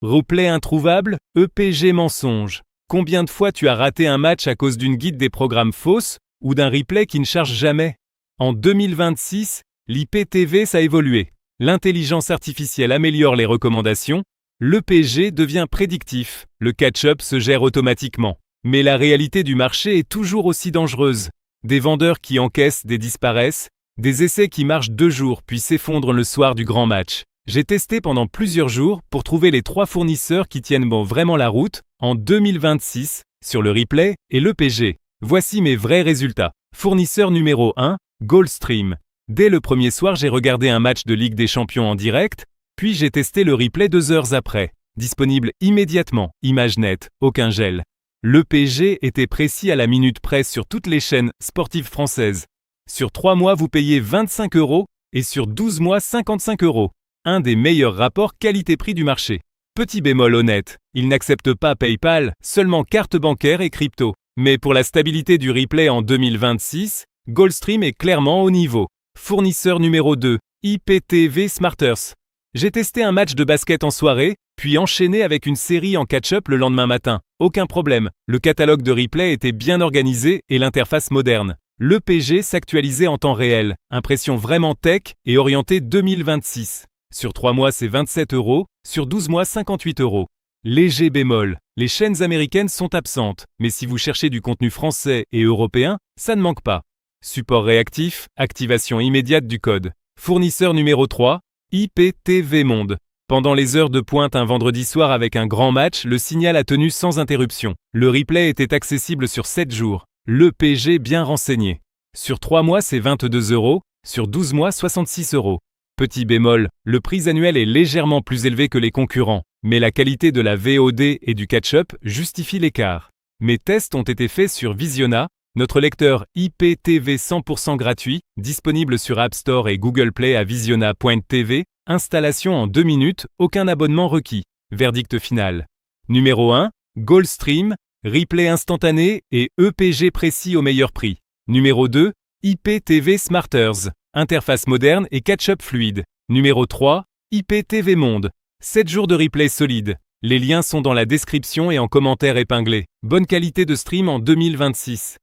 Replay introuvable, EPG mensonge. Combien de fois tu as raté un match à cause d'une guide des programmes fausse ou d'un replay qui ne charge jamais? En 2026, l'IPTV ça a évolué. L'intelligence artificielle améliore les recommandations, l'EPG devient prédictif, le catch-up se gère automatiquement. Mais la réalité du marché est toujours aussi dangereuse. Des vendeurs qui encaissent des disparaissent, des essais qui marchent 2 jours puis s'effondrent le soir du grand match. J'ai testé pendant plusieurs jours pour trouver les 3 fournisseurs qui tiennent vraiment la route en 2026 sur le replay et l'EPG. Voici mes vrais résultats. Fournisseur numéro 1, Goldstream. Dès le premier soir, j'ai regardé un match de Ligue des Champions en direct, puis j'ai testé le replay 2 heures après. Disponible immédiatement, image nette, aucun gel. L'EPG était précis à la minute près sur toutes les chaînes sportives françaises. Sur 3 mois, vous payez 25 € et sur 12 mois, 55 €. Un des meilleurs rapports qualité-prix du marché. Petit bémol honnête, il n'accepte pas PayPal, seulement carte bancaire et crypto. Mais pour la stabilité du replay en 2026, Goldstream est clairement au niveau. Fournisseur numéro 2, IPTV Smarters. J'ai testé un match de basket en soirée, puis enchaîné avec une série en catch-up le lendemain matin. Aucun problème, le catalogue de replay était bien organisé et l'interface moderne. L'EPG s'actualisait en temps réel, impression vraiment tech et orientée 2026. Sur 3 mois, c'est 27 €, sur 12 mois, 58 €. Léger bémol, les chaînes américaines sont absentes, mais si vous cherchez du contenu français et européen, ça ne manque pas. Support réactif, activation immédiate du code. Fournisseur numéro 3, IPTV Monde. Pendant les heures de pointe un vendredi soir avec un grand match, le signal a tenu sans interruption. Le replay était accessible sur 7 jours. L'EPG bien renseigné. Sur 3 mois, c'est 22 €, sur 12 mois, 66 €. Petit bémol, le prix annuel est légèrement plus élevé que les concurrents, mais la qualité de la VOD et du catch-up justifie l'écart. Mes tests ont été faits sur Visiona, notre lecteur IPTV 100% gratuit, disponible sur App Store et Google Play à visiona.tv, installation en 2 minutes, aucun abonnement requis. Verdict final. Numéro 1, Goldstream, replay instantané et EPG précis au meilleur prix. Numéro 2, IPTV Smarters, interface moderne et catch-up fluide. Numéro 3, IPTV Monde. 7 jours de replay solide. Les liens sont dans la description et en commentaire épinglé. Bonne qualité de stream en 2026.